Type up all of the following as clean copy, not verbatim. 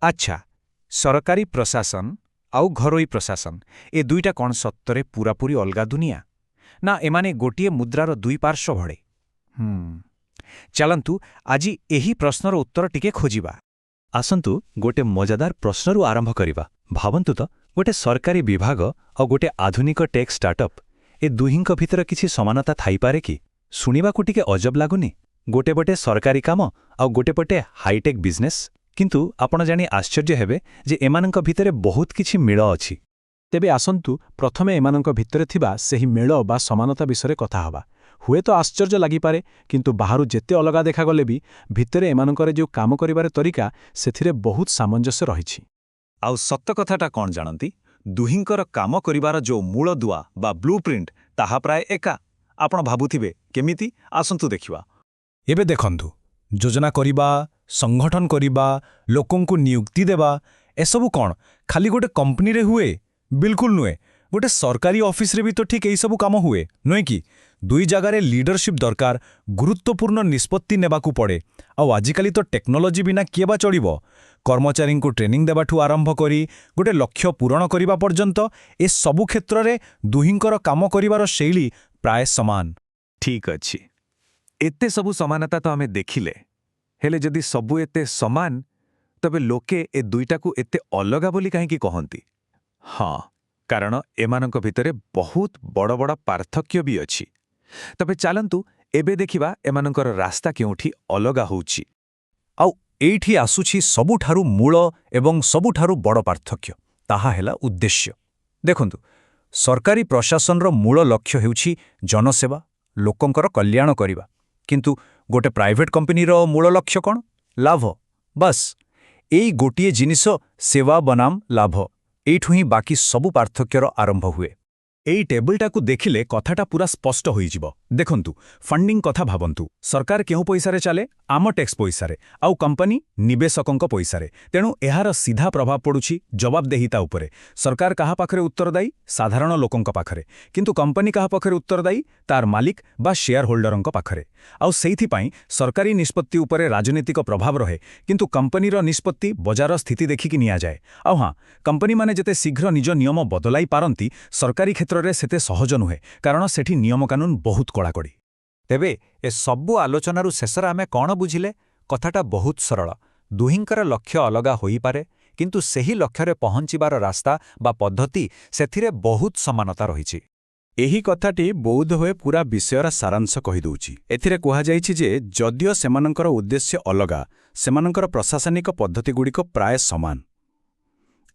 ଆଚ୍ଛା, ସରକାରୀ ପ୍ରଶାସନ ଆଉ ଘରୋଇ ପ୍ରଶାସନ ଏ ଦୁଇଟା କ'ଣ ସତରେ ପୂରାପୂରି ଅଲଗା ଦୁନିଆ? ନା ଏମାନେ ଗୋଟିଏ ମୁଦ୍ରାର ଦୁଇ ପାର୍ଶ୍ୱ ଭଳେ? ଚାଲନ୍ତୁ ଆଜି ଏହି ପ୍ରଶ୍ନର ଉତ୍ତର ଟିକେ ଖୋଜିବା। ଆସନ୍ତୁ ଗୋଟେ ମଜାଦାର ପ୍ରଶ୍ନରୁ ଆରମ୍ଭ କରିବା। ଭାବନ୍ତୁ ତ ଗୋଟେ ସରକାରୀ ବିଭାଗ ଆଉ ଗୋଟେ ଆଧୁନିକ ଟେକ୍ ଷ୍ଟାର୍ଟଅପ୍, ଏ ଦୁହିଁଙ୍କ ଭିତରେ କିଛି ସମାନତା ଥାଇପାରେ କି? ଶୁଣିବାକୁ ଟିକେ ଅଜବ ଲାଗୁନି? ଗୋଟେ ପଟେ ସରକାରୀ କାମ ଆଉ ଗୋଟେ ପଟେ ହାଇଟେକ୍ ବିଜନେସ୍। କିନ୍ତୁ ଆପଣ ଜାଣି ଆଶ୍ଚର୍ଯ୍ୟ ହେବେ ଯେ ଏମାନଙ୍କ ଭିତରେ ବହୁତ କିଛି ମିଳ ଅଛି। ତେବେ ଆସନ୍ତୁ ପ୍ରଥମେ ଏମାନଙ୍କ ଭିତରେ ଥିବା ସେହି ମେଳ ବା ସମାନତା ବିଷୟରେ କଥା ହେବା। ହୁଏତ ଆଶ୍ଚର୍ଯ୍ୟ ଲାଗିପାରେ, କିନ୍ତୁ ବାହାରୁ ଯେତେ ଅଲଗା ଦେଖାଗଲେ ବି ଭିତରେ ଏମାନଙ୍କର ଯେଉଁ କାମ କରିବାର ତରିକା, ସେଥିରେ ବହୁତ ସାମଞ୍ଜସ୍ୟ ରହିଛି। ଆଉ ସତ କଥାଟା କ'ଣ ଜାଣନ୍ତି? ଦୁହିଁଙ୍କର କାମ କରିବାର ଯେଉଁ ମୂଳଦୁଆ ବା ବ୍ଲୁପ୍ରିଣ୍ଟ, ତାହା ପ୍ରାୟ ଏକା। ଆପଣ ଭାବୁଥିବେ କେମିତି? ଆସନ୍ତୁ ଦେଖିବା। ଏବେ ଦେଖନ୍ତୁ, ଯୋଜନା କରିବା, ସଂଗଠନ କରିବା, ଲୋକଙ୍କୁ ନିଯୁକ୍ତି ଦେବା, ଏସବୁ କ'ଣ ଖାଲି ଗୋଟେ କମ୍ପାନୀରେ ହୁଏ? ବିଲକୁଲ ନୁହେଁ। ଗୋଟେ ସରକାରୀ ଅଫିସରେ ବି ତ ଠିକ୍ ଏହିସବୁ କାମ ହୁଏ, ନୁହେଁ କି? ଦୁଇ ଜାଗାରେ ଲିଡରସିପ୍ ଦରକାର, ଗୁରୁତ୍ୱପୂର୍ଣ୍ଣ ନିଷ୍ପତ୍ତି ନେବାକୁ ପଡ଼େ। ଆଉ ଆଜିକାଲି ତ ଟେକ୍ନୋଲୋଜି ବିନା କିଏ ବା ଚଳିବ? କର୍ମଚାରୀଙ୍କୁ ଟ୍ରେନିଂ ଦେବାଠୁ ଆରମ୍ଭ କରି ଗୋଟେ ଲକ୍ଷ୍ୟ ପୂରଣ କରିବା ପର୍ଯ୍ୟନ୍ତ ଏ ସବୁ କ୍ଷେତ୍ରରେ ଦୁହିଁଙ୍କର କାମ କରିବାର ଶୈଳୀ ପ୍ରାୟ ସମାନ। ଠିକ୍ ଅଛି, ଏତେ ସବୁ ସମାନତା ତ ଆମେ ଦେଖିଲେ। ହେଲେ ଯଦି ସବୁ ଏତେ ସମାନ, ତେବେ ଲୋକେ ଏ ଦୁଇଟାକୁ ଏତେ ଅଲଗା ବୋଲି କାହିଁକି କହନ୍ତି? ହଁ, କାରଣ ଏମାନଙ୍କ ଭିତରେ ବହୁତ ବଡ଼ ବଡ଼ ପାର୍ଥକ୍ୟ ବି ଅଛି। ତେବେ ଚାଲନ୍ତୁ ଏବେ ଦେଖିବା ଏମାନଙ୍କର ରାସ୍ତା କେଉଁଠି ଅଲଗା ହେଉଛି। ଆଉ ଏଇଠି ଆସୁଛି ସବୁଠାରୁ ମୂଳ ଏବଂ ସବୁଠାରୁ ବଡ଼ ପାର୍ଥକ୍ୟ, ତାହା ହେଲା ଉଦ୍ଦେଶ୍ୟ। ଦେଖନ୍ତୁ, ସରକାରୀ ପ୍ରଶାସନର ମୂଳ ଲକ୍ଷ୍ୟ ହେଉଛି ଜନସେବା, ଲୋକଙ୍କର କଲ୍ୟାଣ କରିବା। କିନ୍ତୁ ଗୋଟେ ପ୍ରାଇଭେଟ୍ କମ୍ପାନୀର ମୂଳ ଲକ୍ଷ୍ୟ କ'ଣ? ଲାଭ। ବାସ୍, ଏଇ ଗୋଟିଏ ଜିନିଷ, ସେବା ବନାମ ଲାଭ। ଏଇଠୁ ହିଁ ବାକି ସବୁ ପାର୍ଥକ୍ୟର ଆରମ୍ଭ ହୁଏ। ଏଇ ଟେବୁଲଟାକୁ ଦେଖିଲେ କଥାଟା ପୁରା ସ୍ପଷ୍ଟ ହୋଇଯିବ। ଦେଖନ୍ତୁ, ଫଣ୍ଡିଂ କଥା ଭାବନ୍ତୁ। ସରକାର କେଉଁ ପଇସାରେ ଚାଲେ? ଆମ ଟ୍ୟାକ୍ସ ପଇସାରେ। ଆଉ କମ୍ପାନୀ ନିବେଶକଙ୍କ ପଇସାରେ। ତେଣୁ ଏହାର ସିଧା ପ୍ରଭାବ ପଡ଼ୁଛି ଜବାବଦେହିତା ଉପରେ। ସରକାର କାହା ପାଖରେ ଉତ୍ତରଦାୟୀ? ସାଧାରଣ ଲୋକଙ୍କ ପାଖରେ। କିନ୍ତୁ କମ୍ପାନୀ କାହା ପାଖରେ ଉତ୍ତରଦାୟୀ? ତାର ମାଲିକ ବା ସେୟାର ହୋଲ୍ଡରଙ୍କ ପାଖରେ। ଆଉ ସେଇଥିପାଇଁ ସରକାରୀ ନିଷ୍ପତ୍ତି ଉପରେ ରାଜନୈତିକ ପ୍ରଭାବ ରହେ, କିନ୍ତୁ କମ୍ପାନୀର ନିଷ୍ପତ୍ତି ବଜାର ସ୍ଥିତି ଦେଖିକି ନିଆଯାଏ। ଆଉ ହଁ, କମ୍ପାନୀମାନେ ଯେତେ ଶୀଘ୍ର ନିଜ ନିୟମ ବଦଳାଇ ପାରନ୍ତି, ସରକାରୀ କ୍ଷେତ୍ରରେ ସେତେ ସହଜ ନୁହେଁ, କାରଣ ସେଠି ନିୟମକାନୁନ ବହୁତ କଡ଼ାକଡ଼ି। ତେବେ ଏ ସବୁ ଆଲୋଚନାରୁ ଶେଷରେ ଆମେ କ'ଣ ବୁଝିଲେ? କଥାଟା ବହୁତ ସରଳ। ଦୁହିଁଙ୍କର ଲକ୍ଷ୍ୟ ଅଲଗା ହୋଇପାରେ, କିନ୍ତୁ ସେହି ଲକ୍ଷ୍ୟରେ ପହଞ୍ଚିବାର ରାସ୍ତା ବା ପଦ୍ଧତି, ସେଥିରେ ବହୁତ ସମାନତା ରହିଛି। ଏହି କଥାଟି ବୋଧହୁଏ ପୁରା ବିଷୟର ସାରାଂଶ କହିଦେଉଛି। ଏଥିରେ କୁହାଯାଇଛି ଯେ ଯଦିଓ ସେମାନଙ୍କର ଉଦ୍ଦେଶ୍ୟ ଅଲଗା, ସେମାନଙ୍କର ପ୍ରଶାସନିକ ପଦ୍ଧତିଗୁଡ଼ିକ ପ୍ରାୟ ସମାନ।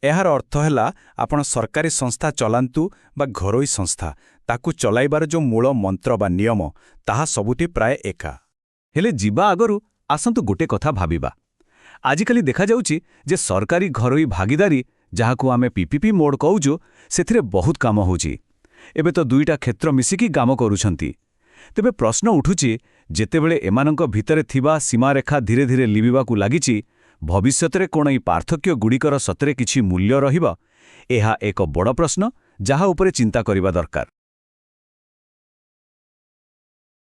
ଏହାର ଅର୍ଥ ହେଲା, ଆପଣ ସରକାରୀ ସଂସ୍ଥା ଚଲାନ୍ତୁ ବା ଘରୋଇ ସଂସ୍ଥା, ତାକୁ ଚଲାଇବାର ଯେଉଁ ମୂଳ ମନ୍ତ୍ର ବା ନିୟମ, ତାହା ସବୁଠି ପ୍ରାୟ ଏକା। ହେଲେ ଯିବା ଆଗରୁ ଆସନ୍ତୁ ଗୋଟେ କଥା ଭାବିବା। ଆଜିକାଲି ଦେଖାଯାଉଛି ଯେ ସରକାରୀ ଘରୋଇ ଭାଗିଦାରୀ, ଯାହାକୁ ଆମେ ପିପିପି ମୋଡ୍ କହୁଛୁ, ସେଥିରେ ବହୁତ କାମ ହେଉଛି। ଏବେ ତ ଦୁଇଟା କ୍ଷେତ୍ର ମିଶିକି କାମ କରୁଛନ୍ତି। ତେବେ ପ୍ରଶ୍ନ ଉଠୁଛି, ଯେତେବେଳେ ଏମାନଙ୍କ ଭିତରେ ଥିବା ସୀମାରେଖା ଧୀରେ ଧୀରେ ଲିଭିବାକୁ ଲାଗିଛି, ଭବିଷ୍ୟତରେ କ'ଣ ଏହି ପାର୍ଥକ୍ୟଗୁଡ଼ିକର ସତରେ କିଛି ମୂଲ୍ୟ ରହିବ? ଏହା ଏକ ବଡ଼ ପ୍ରଶ୍ନ, ଯାହା ଉପରେ ଚିନ୍ତା କରିବା ଦରକାର।